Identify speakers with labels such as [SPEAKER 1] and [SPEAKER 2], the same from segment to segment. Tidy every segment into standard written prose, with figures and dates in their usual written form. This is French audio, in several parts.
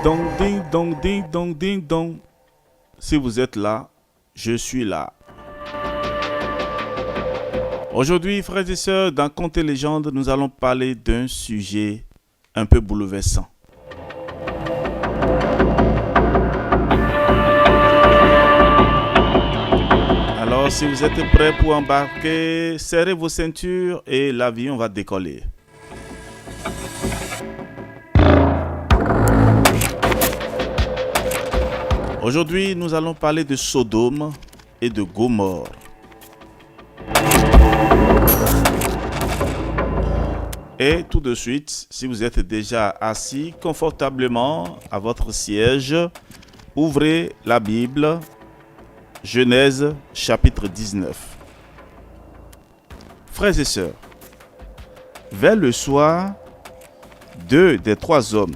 [SPEAKER 1] ding dong, ding dong. Si vous êtes là, je suis là. Aujourd'hui, frères et sœurs, dans Contes et légendes, nous allons parler d'un sujet un peu bouleversant. Alors, si vous êtes prêts pour embarquer, serrez vos ceintures et l'avion va décoller. Aujourd'hui, nous allons parler de Sodome et de Gomorrhe. Et tout de suite, si vous êtes déjà assis confortablement à votre siège, ouvrez la Bible, Genèse chapitre 19. Frères et sœurs, vers le soir, 2 des 3 hommes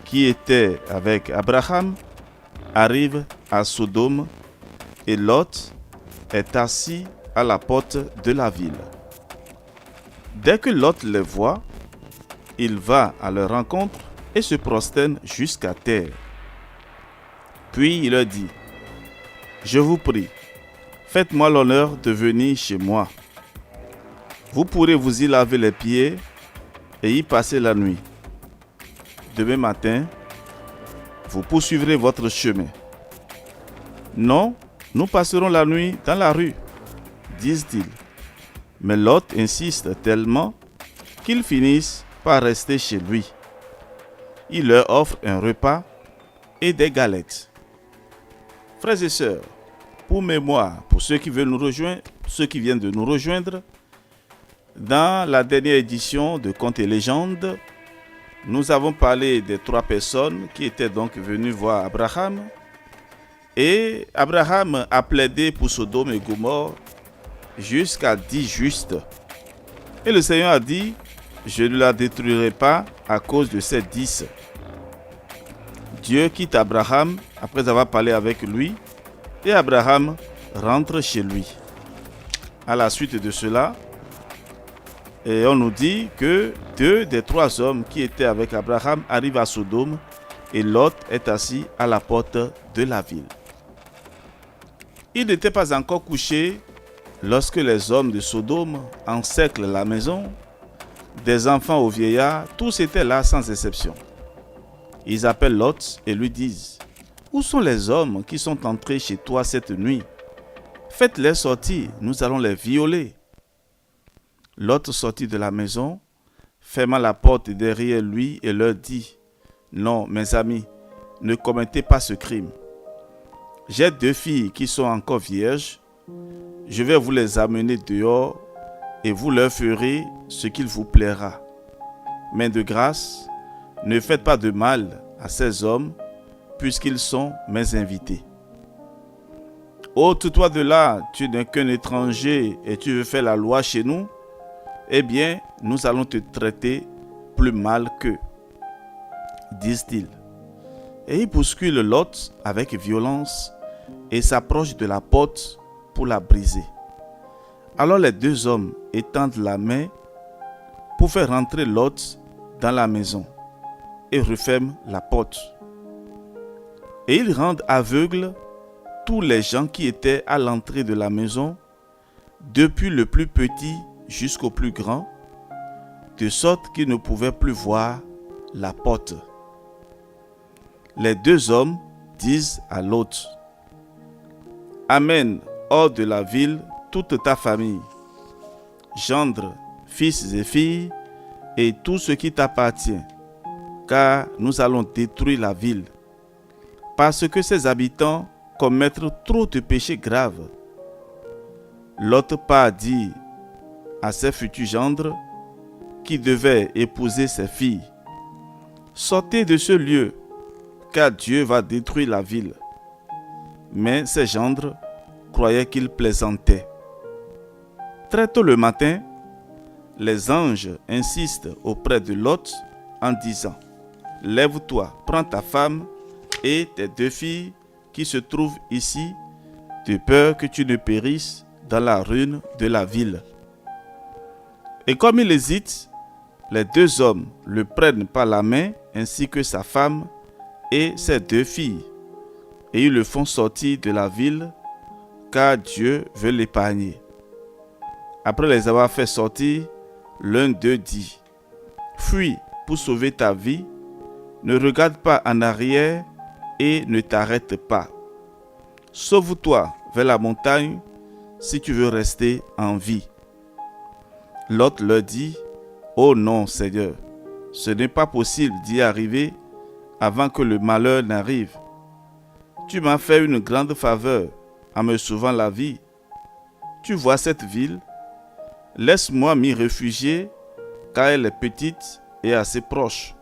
[SPEAKER 1] qui étaient avec Abraham arrivent à Sodome et Lot est assis à la porte de la ville. Dès que Lot les voit, il va à leur rencontre et se prosterne jusqu'à terre. Puis il leur dit : « Je vous prie, faites-moi l'honneur de venir chez moi. Vous pourrez vous y laver les pieds et y passer la nuit. Demain matin, vous poursuivrez votre chemin. » « Non, nous passerons la nuit dans la rue, » disent-ils. Mais Lot insiste tellement qu'ils finissent par rester chez lui. Il leur offre un repas et des galettes. Frères et sœurs, pour mémoire, pour ceux qui veulent nous rejoindre, ceux qui viennent de nous rejoindre, dans la dernière édition de Contes et légendes, nous avons parlé des 3 personnes qui étaient donc venues voir Abraham. Et Abraham a plaidé pour Sodome et Gomorrhe jusqu'à 10 justes. Et le Seigneur a dit : « Je ne la détruirai pas à cause de ces 10. » Dieu quitte Abraham après avoir parlé avec lui et Abraham rentre chez lui. À la suite de cela, et on nous dit que 2 des 3 hommes qui étaient avec Abraham arrivent à Sodome et Lot est assis à la porte de la ville. Il n'était pas encore couché lorsque les hommes de Sodome encerclent la maison, des enfants aux vieillards, tous étaient là sans exception. Ils appellent Lot et lui disent : « Où sont les hommes qui sont entrés chez toi cette nuit ? Faites-les sortir, nous allons les violer. » Lot sortit de la maison, ferma la porte derrière lui et leur dit : « Non, mes amis, ne commettez pas ce crime. J'ai 2 filles qui sont encore vierges. Je vais vous les amener dehors et vous leur ferez ce qu'il vous plaira. Mais de grâce, ne faites pas de mal à ces hommes, puisqu'ils sont mes invités. Ôte-toi de là, tu n'es qu'un étranger et tu veux faire la loi chez nous. Eh bien, nous allons te traiter plus mal qu'eux, disent-ils. Et ils bousculent Lot avec violence et s'approchent de la porte pour la briser. Alors les 2 hommes étendent la main pour faire rentrer Lot dans la maison et referment la porte. Et ils rendent aveugles tous les gens qui étaient à l'entrée de la maison, depuis le plus petit jusqu'au plus grand, de sorte qu'ils ne pouvaient plus voir la porte. Les 2 hommes disent à l'autre : « Amène hors de la ville toute ta famille, gendre, fils et filles, et tout ce qui t'appartient, car nous allons détruire la ville, parce que ses habitants commettent trop de péchés graves. » L'autre part dit à ses futurs gendres qui devaient épouser ses filles : « Sortez de ce lieu, car Dieu va détruire la ville. » Mais ses gendres croyaient qu'il plaisantait. Très tôt le matin, les anges insistent auprès de Lot en disant : « Lève-toi, prends ta femme et tes 2 filles qui se trouvent ici, de peur que tu ne périsses dans la ruine de la ville. » Et comme il hésite, les 2 hommes le prennent par la main ainsi que sa femme et ses 2 filles, et ils le font sortir de la ville, car Dieu veut l'épargner. Après les avoir fait sortir, l'un d'eux dit, « Fuis pour sauver ta vie, ne regarde pas en arrière et ne t'arrête pas. Sauve-toi vers la montagne si tu veux rester en vie. » L'autre leur dit, « Oh non, Seigneur, ce n'est pas possible d'y arriver avant que le malheur n'arrive. Tu m'as fait une grande faveur en me sauvant la vie. Tu vois cette ville? Laisse-moi m'y réfugier, car elle est petite et assez proche. »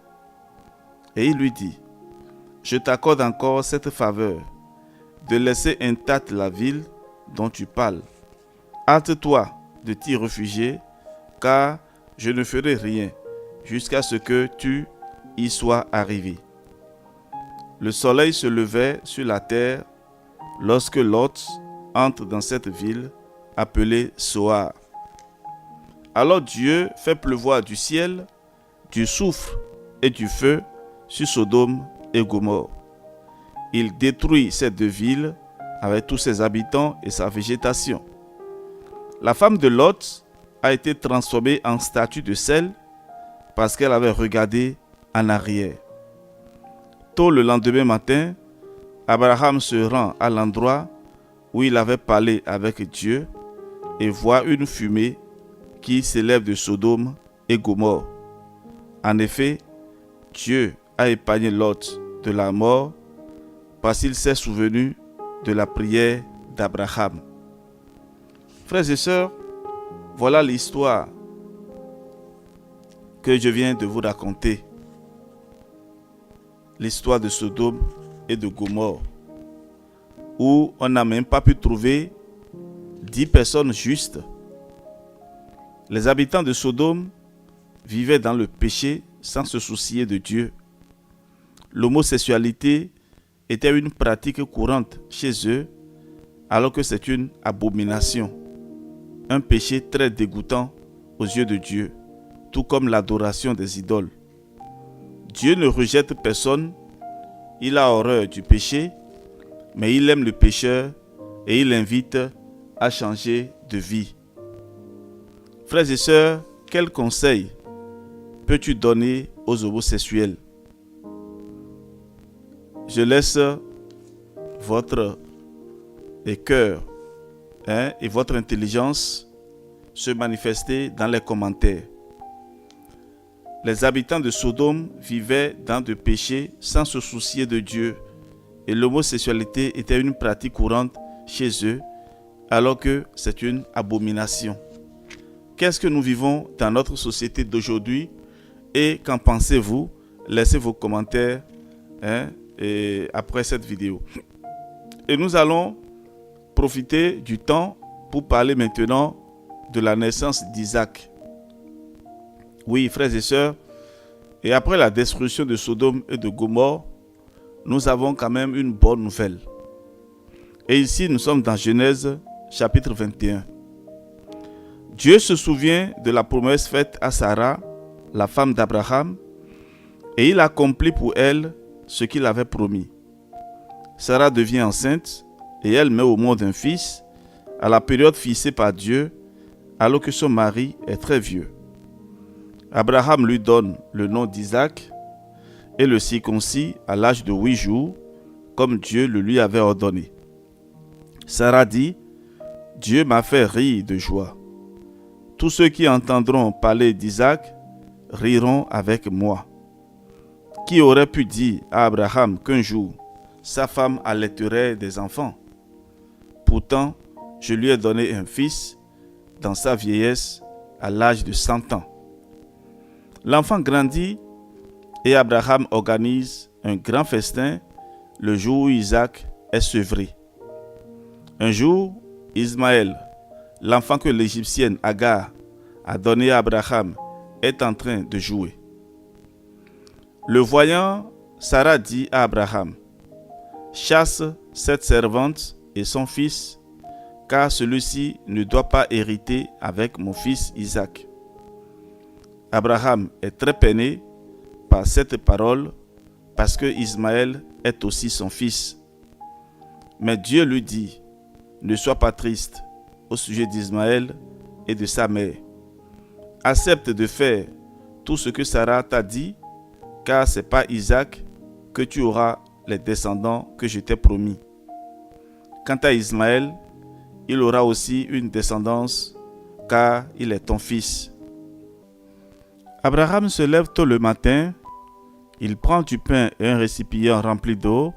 [SPEAKER 1] Et il lui dit, « Je t'accorde encore cette faveur, de laisser intacte la ville dont tu parles. Hâte-toi de t'y réfugier, car je ne ferai rien jusqu'à ce que tu y sois arrivé. » Le soleil se levait sur la terre lorsque Lot entre dans cette ville appelée Soar. Alors Dieu fait pleuvoir du ciel, du soufre et du feu sur Sodome et Gomorrhe. Il détruit ces 2 villes avec tous ses habitants et sa végétation. La femme de Lot a été transformée en statue de sel parce qu'elle avait regardé en arrière. Tôt le lendemain matin, Abraham se rend à l'endroit où il avait parlé avec Dieu et voit une fumée qui s'élève de Sodome et Gomorrhe. En effet, Dieu a épargné Lot de la mort parce qu'il s'est souvenu de la prière d'Abraham. Frères et sœurs, voilà l'histoire que je viens de vous raconter. L'histoire de Sodome et de Gomorrhe, où on n'a même pas pu trouver 10 personnes justes. Les habitants de Sodome vivaient dans le péché sans se soucier de Dieu. L'homosexualité était une pratique courante chez eux, alors que c'est une abomination, un péché très dégoûtant aux yeux de Dieu, tout comme l'adoration des idoles. Dieu ne rejette personne, il a horreur du péché, mais il aime le pécheur et il invite à changer de vie. Frères et sœurs, quel conseil peux-tu donner aux homosexuels? Je laisse votre cœur et votre intelligence se manifester dans les commentaires. Les habitants de Sodome vivaient dans de péchés sans se soucier de Dieu, et l'homosexualité était une pratique courante chez eux, alors que c'est une abomination. Qu'est-ce que nous vivons dans notre société d'aujourd'hui et qu'en pensez-vous? Laissez vos commentaires après cette vidéo. Et nous allons profiter du temps pour parler maintenant de la naissance d'Isaac. Oui, frères et sœurs, et après la destruction de Sodome et de Gomorrhe, nous avons quand même une bonne nouvelle. Et ici, nous sommes dans Genèse chapitre 21. Dieu se souvient de la promesse faite à Sarah, la femme d'Abraham, et il accomplit pour elle ce qu'il avait promis. Sarah devient enceinte et elle met au monde un fils à la période fixée par Dieu, alors que son mari est très vieux. Abraham lui donne le nom d'Isaac et le circoncis à l'âge de 8 jours, comme Dieu le lui avait ordonné. Sarah dit, « Dieu m'a fait rire de joie. Tous ceux qui entendront parler d'Isaac riront avec moi. » Qui aurait pu dire à Abraham qu'un jour, sa femme allaiterait des enfants? Pourtant, je lui ai donné un fils dans sa vieillesse à l'âge de 100 ans. L'enfant grandit et Abraham organise un grand festin le jour où Isaac est sevré. Un jour, Ismaël, l'enfant que l'Égyptienne Agar a donné à Abraham, est en train de jouer. Le voyant, Sarah dit à Abraham, « Chasse cette servante et son fils, car celui-ci ne doit pas hériter avec mon fils Isaac. » Abraham est très peiné par cette parole parce que Ismaël est aussi son fils. Mais Dieu lui dit, ne sois pas triste au sujet d'Ismaël et de sa mère. Accepte de faire tout ce que Sarah t'a dit, car c'est par Isaac que tu auras les descendants que je t'ai promis. Quant à Ismaël, il aura aussi une descendance, car il est ton fils. Abraham se lève tôt le matin, il prend du pain et un récipient rempli d'eau,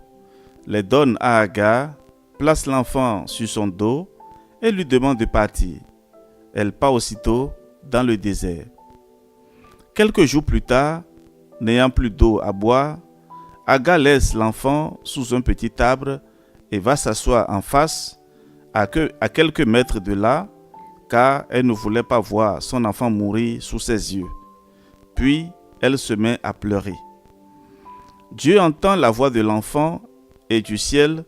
[SPEAKER 1] les donne à Agar, place l'enfant sur son dos et lui demande de partir. Elle part aussitôt dans le désert. Quelques jours plus tard, n'ayant plus d'eau à boire, Agar laisse l'enfant sous un petit arbre et va s'asseoir en face, à quelques mètres de là, car elle ne voulait pas voir son enfant mourir sous ses yeux. Puis, elle se met à pleurer. Dieu entend la voix de l'enfant et du ciel,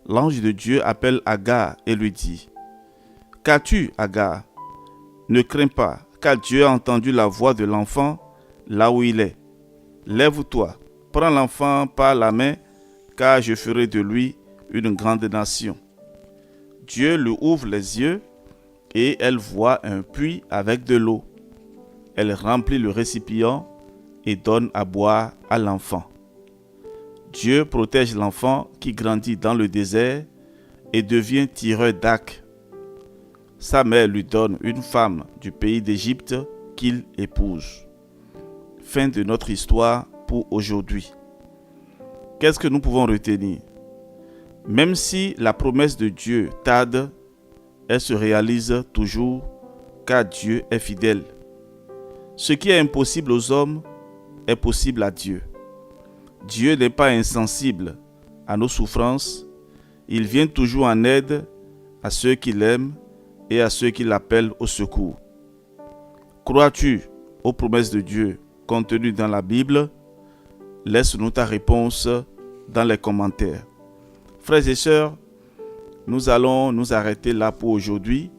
[SPEAKER 1] l'ange de Dieu appelle Agar et lui dit, « Qu'as-tu, Agar? Ne crains pas, car Dieu a entendu la voix de l'enfant là où il est. Lève-toi, prends l'enfant par la main, car je ferai de lui une grande nation. » Dieu lui ouvre les yeux et elle voit un puits avec de l'eau. Elle remplit le récipient et donne à boire à l'enfant. Dieu protège l'enfant qui grandit dans le désert et devient tireur d'arc. Sa mère lui donne une femme du pays d'Égypte qu'il épouse. Fin de notre histoire pour aujourd'hui. Qu'est-ce que nous pouvons retenir? Même si la promesse de Dieu tarde, elle se réalise toujours car Dieu est fidèle. Ce qui est impossible aux hommes est possible à Dieu. Dieu n'est pas insensible à nos souffrances. Il vient toujours en aide à ceux qui l'aiment et à ceux qui l'appellent au secours. Crois-tu aux promesses de Dieu contenues dans la Bible? Laisse-nous ta réponse dans les commentaires. Frères et sœurs, nous allons nous arrêter là pour aujourd'hui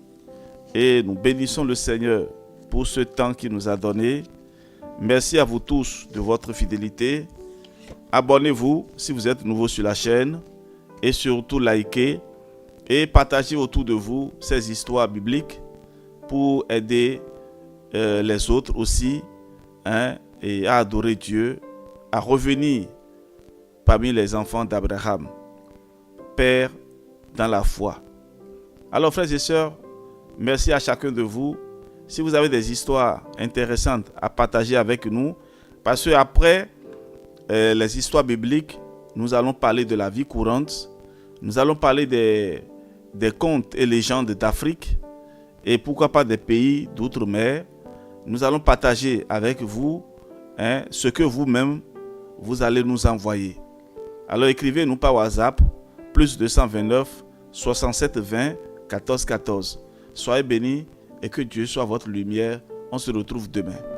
[SPEAKER 1] et nous bénissons le Seigneur pour ce temps qu'il nous a donné. Merci à vous tous de votre fidélité. Abonnez-vous si vous êtes nouveau sur la chaîne et surtout likez et partagez autour de vous ces histoires bibliques pour aider les autres aussi et à adorer Dieu, à revenir parmi les enfants d'Abraham, Père dans la foi. Alors frères et sœurs, merci à chacun de vous. Si vous avez des histoires intéressantes à partager avec nous, parce que après les histoires bibliques, nous allons parler de la vie courante, nous allons parler des contes et légendes d'Afrique et pourquoi pas des pays d'outre-mer. Nous allons partager avec vous ce que vous-même vous allez nous envoyer. Alors écrivez-nous par WhatsApp plus 229 67 20 14 14. Soyez bénis et que Dieu soit votre lumière. On se retrouve demain.